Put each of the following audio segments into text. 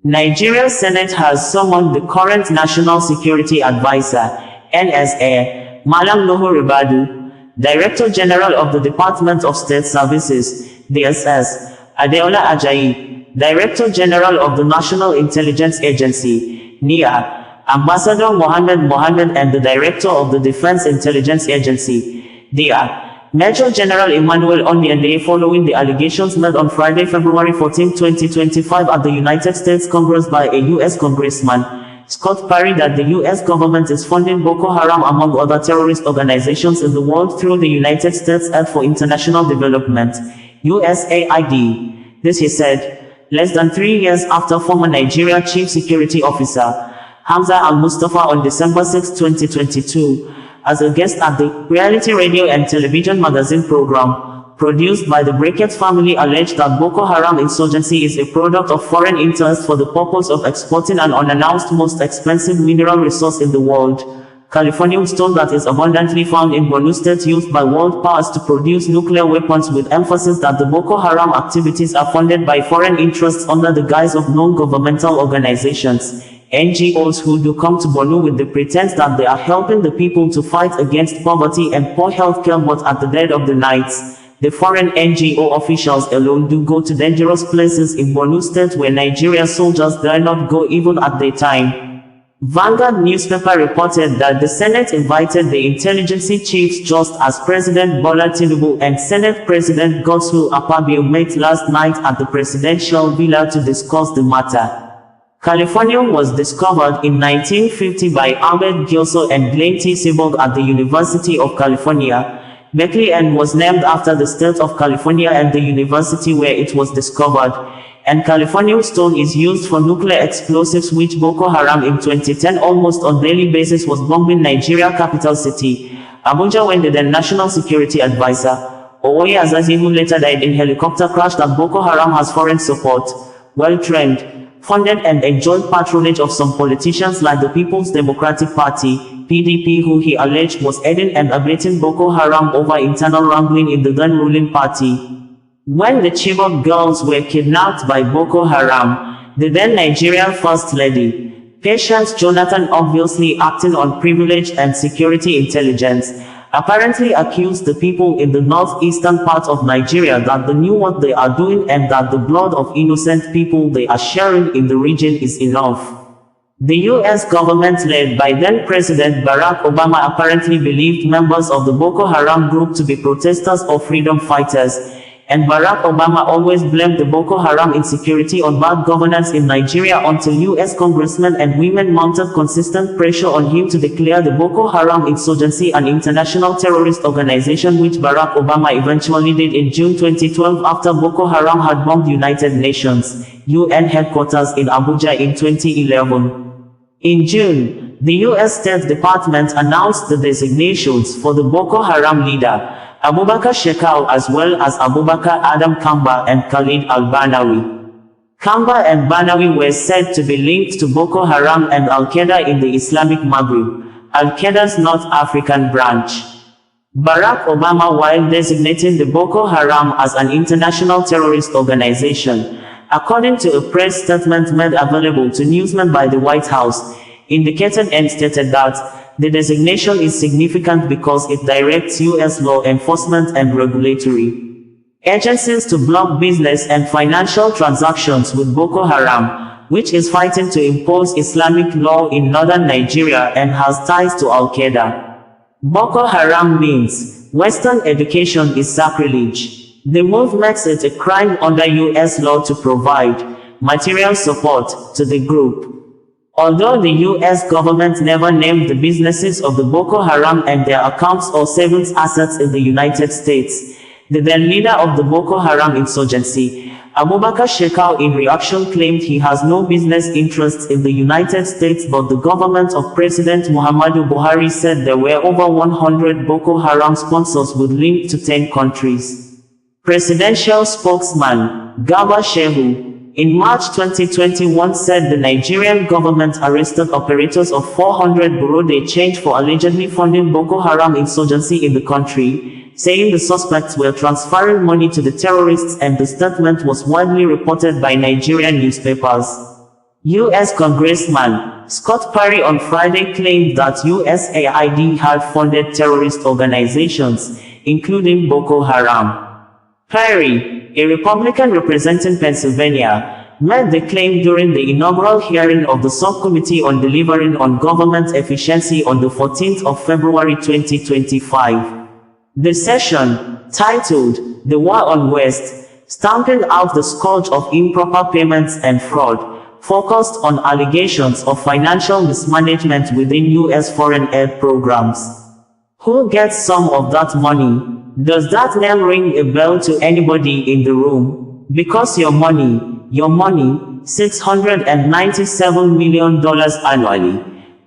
Nigeria Senate has summoned the current National Security Advisor, NSA, Mallam Nuhu Ribadu, Director General of the Department of State Services, DSS, Adeola Ajayi, Director General of the National Intelligence Agency, NIA, Ambassador Mohammed Mohammed and the Director of the Defense Intelligence Agency, DIA, Major General Emmanuel Undiandeye following the allegations made on Friday, February 14, 2025 at the United States Congress by a US Congressman, Scott Perry, that the US government is funding Boko Haram among other terrorist organizations in the world through the United States Aid for International Development, USAID. This, he said, less than 3 years after former Nigeria Chief Security Officer Hamza Al-Mustapha on December 6, 2022, as a guest at the reality radio and television magazine program produced by the Brekete Family, alleged that Boko Haram insurgency is a product of foreign interest for the purpose of exporting an unannounced most expensive mineral resource in the world, Californium stone, that is abundantly found in Borno State, used by world powers to produce nuclear weapons, with emphasis that the Boko Haram activities are funded by foreign interests under the guise of non-governmental organizations, NGOs, who do come to Borno with the pretense that they are helping the people to fight against poverty and poor healthcare, but at the dead of the night, the foreign NGO officials alone do go to dangerous places in Borno State where Nigerian soldiers dare not go even at daytime. Vanguard newspaper reported that the Senate invited the intelligence chiefs just as President Bola Tinubu and Senate President Godswill Akpabio met last night at the presidential villa to discuss the matter. Californium was discovered in 1950 by Ahmed Gilso and Glenn T. Seaborg at the University of California, Berkeley, and was named after the state of California and the university where it was discovered. And Californium stone is used for nuclear explosives, which Boko Haram in 2010 almost on daily basis was bombing Nigeria capital city, Abuja, when the then National Security Advisor, Owoye Azazi, who later died in helicopter crash, that Boko Haram has foreign support, well-trained, funded and enjoyed patronage of some politicians like the People's Democratic Party, PDP, who he alleged was aiding and abetting Boko Haram over internal wrangling in the then ruling party. When the Chibok girls were kidnapped by Boko Haram, the then Nigerian First Lady, Patience Jonathan, obviously acting on privilege and security intelligence, apparently accused the people in the northeastern part of Nigeria that they knew what they are doing and that the blood of innocent people they are sharing in the region is enough. The US government, led by then President Barack Obama, apparently believed members of the Boko Haram group to be protesters or freedom fighters, and Barack Obama always blamed the Boko Haram insecurity on bad governance in Nigeria until US congressmen and women mounted consistent pressure on him to declare the Boko Haram insurgency an international terrorist organization, which Barack Obama eventually did in June 2012 after Boko Haram had bombed United Nations UN headquarters in Abuja in 2011. In June, the US State Department announced the designations for the Boko Haram leader, Abubakar Shekau, as well as Abubakar Adam Kamba and Khalid al-Banawi. Kamba and Banawi were said to be linked to Boko Haram and Al-Qaeda in the Islamic Maghreb, Al-Qaeda's North African branch. Barack Obama, while designating the Boko Haram as an international terrorist organization, according to a press statement made available to newsmen by the White House, indicated and stated that the designation is significant because it directs U.S. law enforcement and regulatory agencies to block business and financial transactions with Boko Haram, which is fighting to impose Islamic law in northern Nigeria and has ties to Al-Qaeda. Boko Haram means Western education is sacrilege. The move makes it a crime under U.S. law to provide material support to the group. Although the U.S. government never named the businesses of the Boko Haram and their accounts or savings assets in the United States, the then leader of the Boko Haram insurgency, Abubakar Shekau, in reaction claimed he has no business interests in the United States, but the government of President Muhammadu Buhari said there were over 100 Boko Haram sponsors with links to 10 countries. Presidential spokesman Garba Shehu, in March 2021, said the Nigerian government arrested operators of 400 bureau de change for allegedly funding Boko Haram insurgency in the country, saying the suspects were transferring money to the terrorists, and the statement was widely reported by Nigerian newspapers. US Congressman Scott Perry on Friday claimed that USAID had funded terrorist organizations, including Boko Haram. Perry, a Republican representing Pennsylvania, made the claim during the inaugural hearing of the Subcommittee on Delivering on Government Efficiency on the 14th of February 2025. The session, titled "The War on West: Stamping Out the Scourge of Improper Payments and Fraud," focused on allegations of financial mismanagement within U.S. foreign aid programs. Who gets some of that money? Does that name ring a bell to anybody in the room? Because your money, $697 million annually,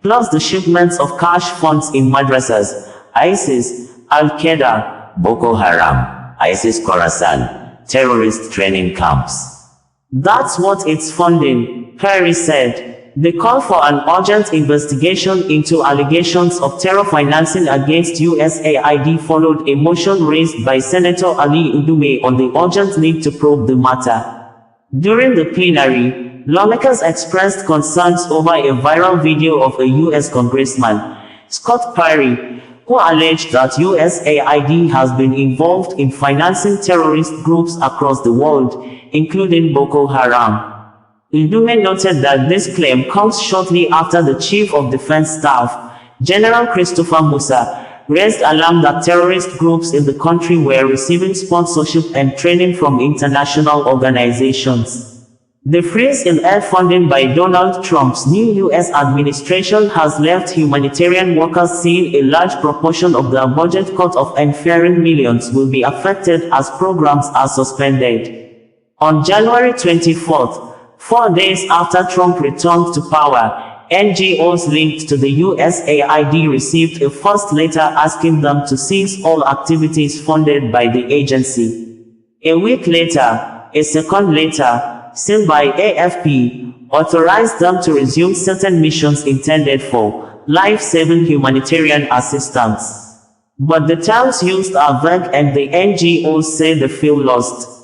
plus the shipments of cash funds in madrasas, ISIS, Al-Qaeda, Boko Haram, ISIS Khorasan, terrorist training camps. That's what it's funding, Perry said. The call for an urgent investigation into allegations of terror financing against USAID followed a motion raised by Senator Ali Ndume on the urgent need to probe the matter. During the plenary, lawmakers expressed concerns over a viral video of a U.S. Congressman, Scott Perry, who alleged that USAID has been involved in financing terrorist groups across the world, including Boko Haram. Ndume noted that this claim comes shortly after the Chief of Defense Staff, General Christopher Musa, raised alarm that terrorist groups in the country were receiving sponsorship and training from international organizations. The freeze in aid funding by Donald Trump's new U.S. administration has left humanitarian workers seeing a large proportion of their budget cut off and fearing millions will be affected as programs are suspended. On January 24th, 4 days after Trump returned to power, NGOs linked to the USAID received a first letter asking them to cease all activities funded by the agency. A week later, a second letter, sent by AFP, authorized them to resume certain missions intended for life-saving humanitarian assistance. But the terms used are vague and the NGOs say they feel lost.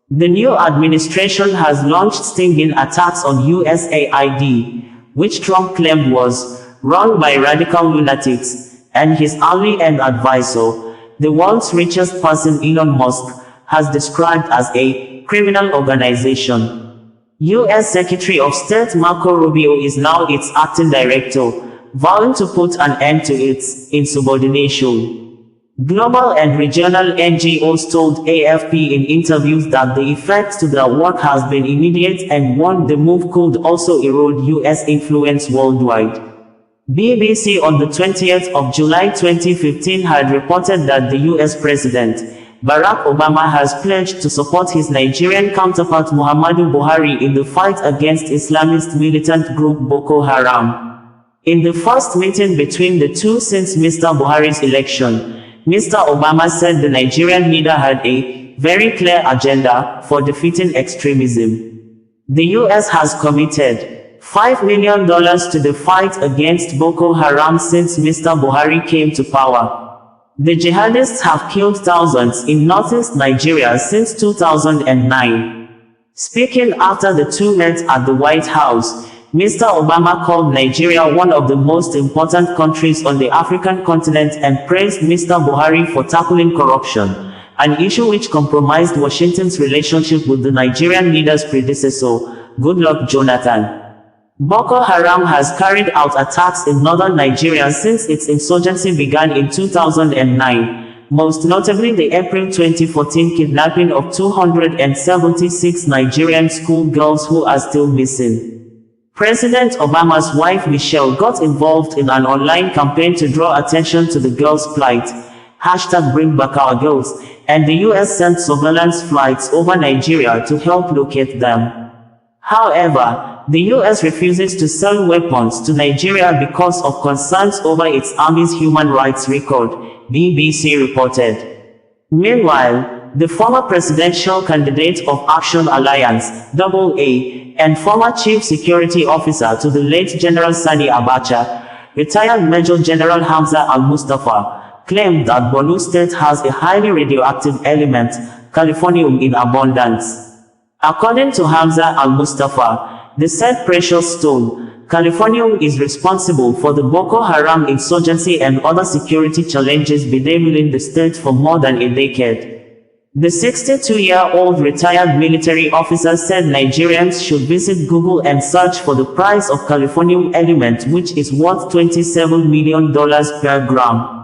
The new administration has launched stinging attacks on USAID, which Trump claimed was run by radical lunatics, and his ally and advisor, the world's richest person Elon Musk, has described as a criminal organization. U.S. Secretary of State Marco Rubio is now its acting director, vowing to put an end to its insubordination. Global and regional NGOs told AFP in interviews that the effect to their work has been immediate and warned the move could also erode U.S. influence worldwide. BBC on the 20th of July 2015 had reported that the U.S. President, Barack Obama, has pledged to support his Nigerian counterpart Muhammadu Buhari in the fight against Islamist militant group Boko Haram. In the first meeting between the two since Mr. Buhari's election, Mr. Obama said the Nigerian leader had a very clear agenda for defeating extremism. The U.S. has committed $5 million to the fight against Boko Haram since Mr. Buhari came to power. The jihadists have killed thousands in northeast Nigeria since 2009. Speaking after the two met at the White House, Mr. Obama called Nigeria one of the most important countries on the African continent and praised Mr. Buhari for tackling corruption, an issue which compromised Washington's relationship with the Nigerian leader's predecessor, Goodluck Jonathan. Boko Haram has carried out attacks in northern Nigeria since its insurgency began in 2009, most notably the April 2014 kidnapping of 276 Nigerian schoolgirls who are still missing. President Obama's wife Michelle got involved in an online campaign to draw attention to the girls' plight, #BringBackOurGirls, and the U.S. sent surveillance flights over Nigeria to help locate them. However, the U.S. refuses to sell weapons to Nigeria because of concerns over its army's human rights record, BBC reported. Meanwhile, the former presidential candidate of Action Alliance, AA, and former chief security officer to the late General Sani Abacha, retired Major General Hamza Al-Mustapha, claimed that Borno State has a highly radioactive element, Californium, in abundance. According to Hamza Al-Mustapha, The said precious stone, Californium, is responsible for the Boko Haram insurgency and other security challenges bedeviling the state for more than a decade. The 62-year-old retired military officer said Nigerians should visit Google and search for the price of Californium element, which is worth $27 million per gram.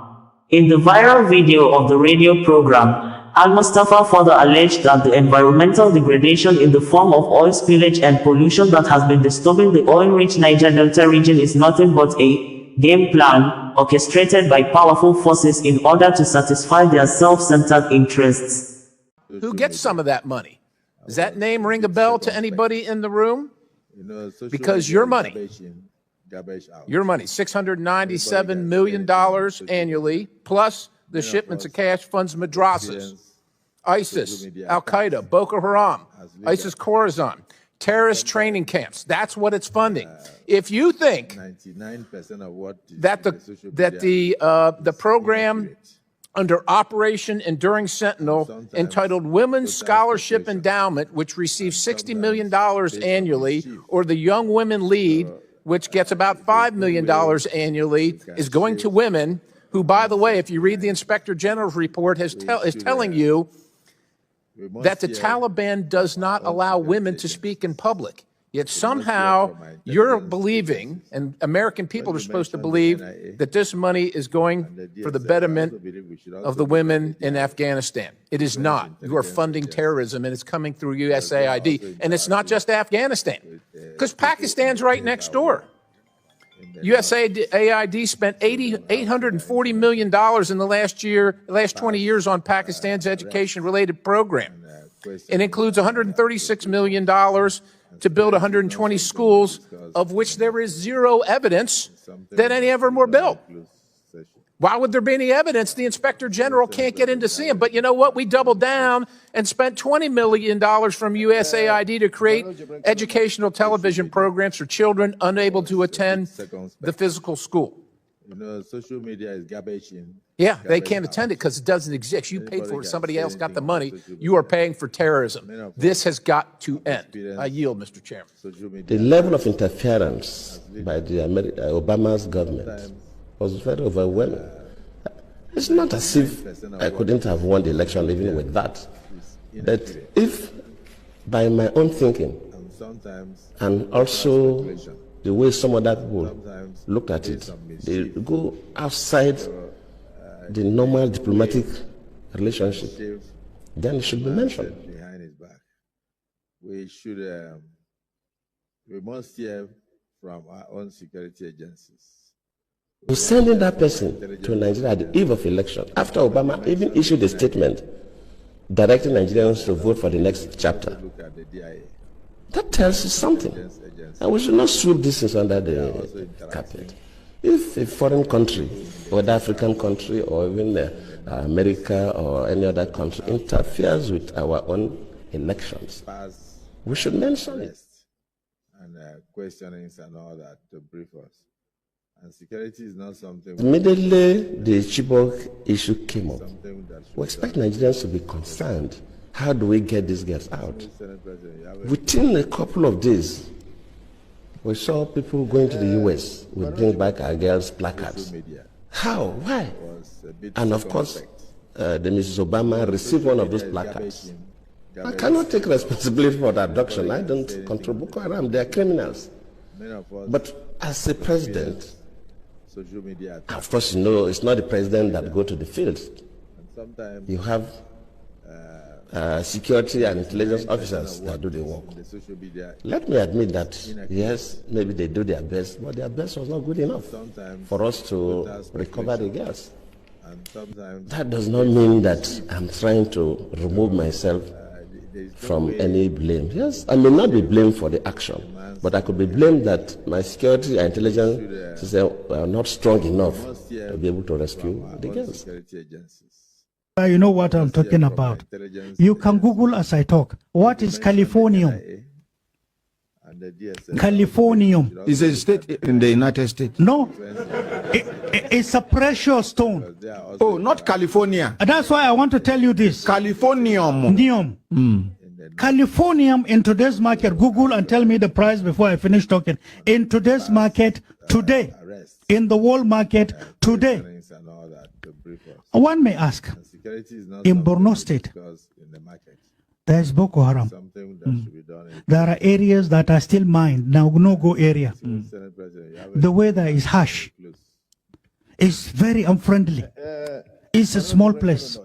In the viral video of the radio program, Al-Mustapha further alleged that the environmental degradation in the form of oil spillage and pollution that has been disturbing the oil-rich Niger Delta region is nothing but a game plan orchestrated by powerful forces in order to satisfy their self-centered interests. Who gets some of that money? Does that name ring a bell to anybody in the room? Because your money, $697 million annually, plus the shipments of cash funds madrasas, ISIS, Al-Qaeda, Boko Haram, ISIS Khorasan, terrorist training camps. That's what it's funding. If you think that the program under Operation Enduring Sentinel entitled Women's Scholarship Endowment, which receives $60 million annually, or the Young Women Lead, which gets about $5 million annually, is going to women who, by the way, if you read the Inspector General's report, is telling you that the Taliban does not allow women to speak in public. Yet somehow you're believing, and American people are supposed to believe, that this money is going for the betterment of the women in Afghanistan. It is not. You are funding terrorism, and it's coming through USAID. And it's not just Afghanistan, because Pakistan's right next door. USAID spent $840 million in the last 20 years on Pakistan's education-related program. It includes $136 million to build 120 schools, of which there is zero evidence that any of them were built. Why would there be any evidence? The Inspector General can't get in to see them. But you know what? We doubled down and spent $20 million from USAID to create educational television programs for children unable to attend the physical school. Social media is garbage in. Yeah, they can't attend it because it doesn't exist. You paid for it. Somebody else got the money. You are paying for terrorism. This has got to end. I yield, Mr. Chairman. The level of interference by the Obama's government was very overwhelming. It's not as if I couldn't have won the election even with that. But if, by my own thinking, and also the way some other people look at it, they go outside the normal diplomatic relationship, then it should be mentioned. Behind his back. We must hear from our own security agencies. To sending that person to Nigeria at the eve of election, after Obama even issued a statement directing Nigerians to vote for the next chapter, that tells you something. And we should not sweep these things under the carpet. If a foreign country, whether African country or even America or any other country, interferes with our own elections, we should mention it. And questionings and all that to brief us. And security is not something... Immediately the Chibok issue came up, we expect Nigerians to be concerned. How do we get these girls out? Within a couple of days, we saw people going to the US. We bring back our girls' placards. How? Why? And of course, the Mrs. Obama received one of those placards. I cannot take responsibility for the abduction. I don't control Boko Haram. They are criminals. But as a president, of course, you know, it's not the president that go to the field. You have security and intelligence officers that do the work. Let me admit that, yes, maybe they do their best, but their best was not good enough for us to recover the girls. That does not mean that I'm trying to remove myself from any blame. Yes, I may not be blamed for the action, but I could be blamed that my security and intelligence system are not strong enough to be able to rescue the girls. You know what I'm talking about. You can Google as I talk. What is Californium? Californium. Is a state in the United States? No. It's a precious stone. Oh, not California. That's why I want to tell you this. Californium. Neum. Californium in today's market, Google and tell me the price before I finish talking. In today's market today, in the world market today, one may ask, in Borno State, there is Boko Haram. There are areas that are still mined, now no-go area. The weather is harsh. It's very unfriendly. It's a small place.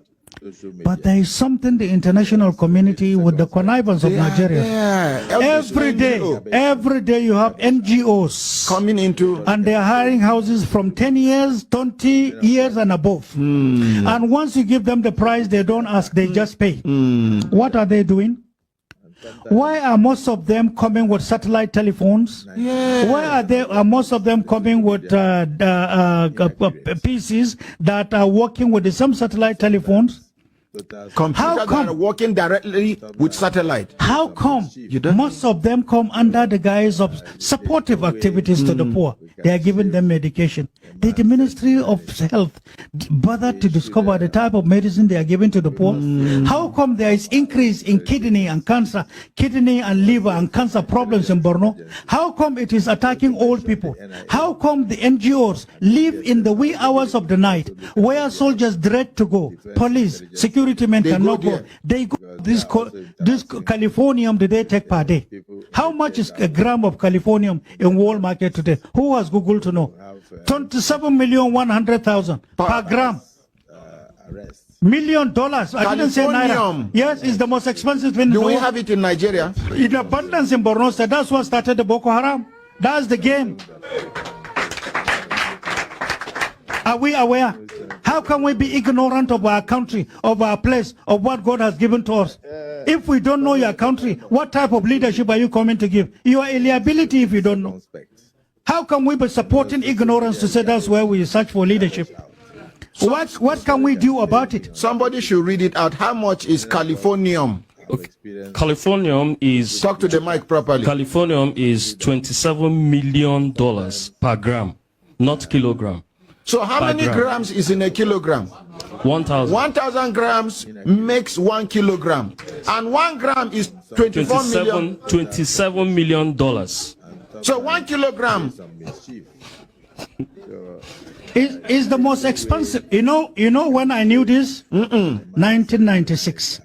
But there is something the international community with the connivance of Nigeria. Every day you have NGOs coming into, and they are hiring houses from 10 years, 20 years and above. And once you give them the price, they don't ask, they just pay. What are they doing? Why are most of them coming with satellite telephones? Why are most of them coming with PCs that are working with the same satellite telephones? Computers that are working directly with satellite. How come most of them come under the guise of supportive activities to the poor? They are giving them medication. Did the Ministry of Health bother to discover the type of medicine they are giving to the poor? How come there is increase in kidney and cancer, kidney and liver and cancer problems in Borno? How come it is attacking old people? How come the NGOs live in the wee hours of the night where soldiers dread to go? Police, security men cannot go. They go. This Californium, did they take per day? How much is a gram of Californium in world market today? Who has Google to know? 27,100,000 per gram. $1 million. I didn't say naira. Yes, it's the most expensive thing. Do we have it in Nigeria? In abundance in Borno State. That's what started the Boko Haram. That's the game. Are we aware? How can we be ignorant of our country, of our place, of what God has given to us? If we don't know your country, what type of leadership are you coming to give? You are a liability if you don't know. How can we be supporting ignorance to say that's where we search for leadership? What can we do about it? Somebody should read it out. How much is Californium? Okay. Californium is... Talk to the mic properly. Californium is $27 million per gram, not kilogram. So how many grams is in a kilogram? 1,000. 1,000 grams makes 1 kilogram. And 1 gram is 27 million dollars. So 1 kilogram is the most expensive. You know when I knew this? 1996.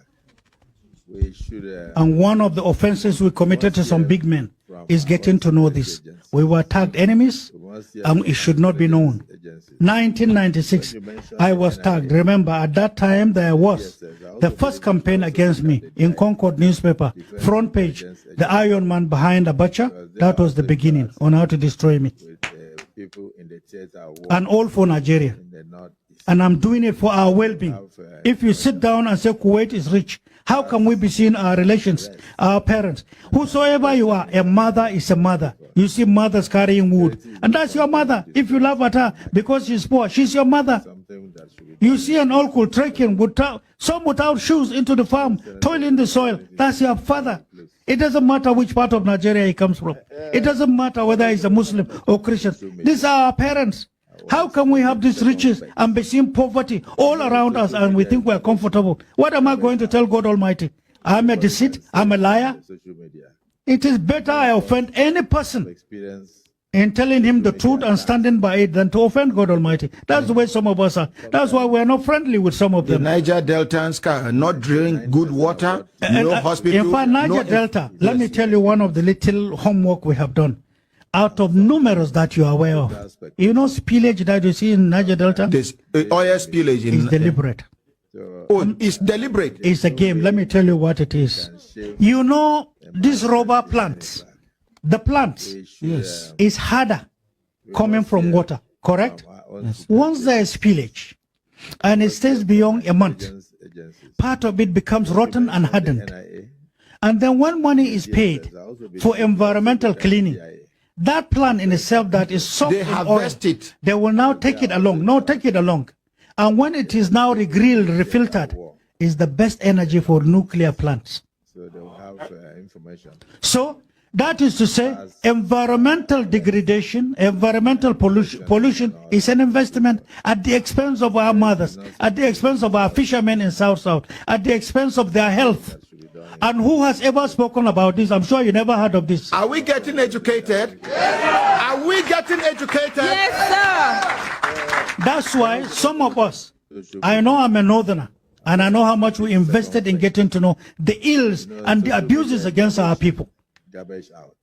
And one of the offenses we committed to some big men is getting to know this. We were tagged enemies, and it should not be known. 1996, I was tagged. Remember, at that time, there was the first campaign against me in Concord newspaper, front page, the Iron Man behind Abacha. That was the beginning on how to destroy me. And all for Nigeria. And I'm doing it for our well-being. If you sit down and say Kuwait is rich, how can we be seeing our relations, our parents? Whosoever you are, a mother is a mother. You see mothers carrying wood, and that's your mother. If you laugh at her because she's poor, she's your mother. You see an uncle trekking, some without shoes into the farm, toiling the soil, that's your father. It doesn't matter which part of Nigeria he comes from. It doesn't matter whether he's a Muslim or Christian. These are our parents. How can we have these riches and be seeing poverty all around us and we think we're comfortable? What am I going to tell God Almighty? I'm a deceit, I'm a liar. It is better I offend any person in telling him the truth and standing by it than to offend God Almighty. That's the way some of us are. That's why we're not friendly with some of them. The Niger Deltans are not drinking good water, no hospital. In fact, Niger Delta, let me tell you one of the little homework we have done. Out of numerous that you are aware of, you know spillage that you see in Niger Delta? This oil spillage is deliberate. Oh, it's deliberate. It's a game. Let me tell you what it is. You know these rubber plants, the plants is harder coming from water, correct? Yes. Once there is spillage and it stays beyond a month, part of it becomes rotten and hardened. And then when money is paid for environmental cleaning, that plant in itself that is soaked in oil, they will now take it along. No, take it along. And when it is now regrilled, refiltered, is the best energy for nuclear plants. So they will have information. So that is to say, environmental degradation, environmental pollution is an investment at the expense of our mothers, at the expense of our fishermen in South, at the expense of their health. And who has ever spoken about this? I'm sure you never heard of this. Are we getting educated? Are we getting educated? Yes, sir. That's why some of us, I know I'm a northerner, and I know how much we invested in getting to know the ills and the abuses against our people. Garbage out.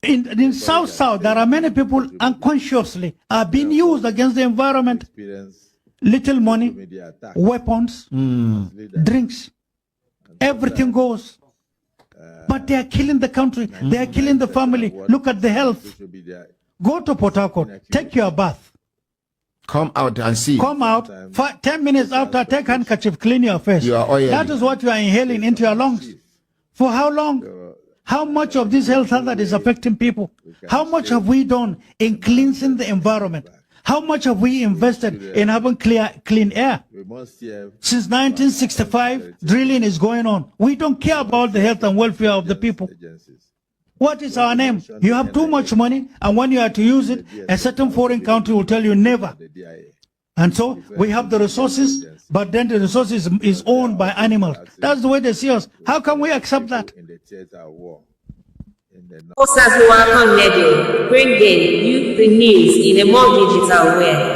In South, there are many people unconsciously are being used against the environment. Little money, weapons, drinks, everything goes. But they are killing the country, they are killing the family. Look at the health. Go to Port Harcourt, take your bath. Come out and see. Come out, 10 minutes after, take handkerchief, clean your face. That is what you are inhaling into your lungs. For how long? How much of this health hazard is affecting people? How much have we done in cleansing the environment? How much have we invested in having clean air? Since 1965, drilling is going on. We don't care about the health and welfare of the people. What is our name? You have too much money, and when you are to use it, a certain foreign country will tell you never. And so we have the resources, but then the resources is owned by animals. That's the way they see us. How can we accept that? Bring the youth the news in a more digital way.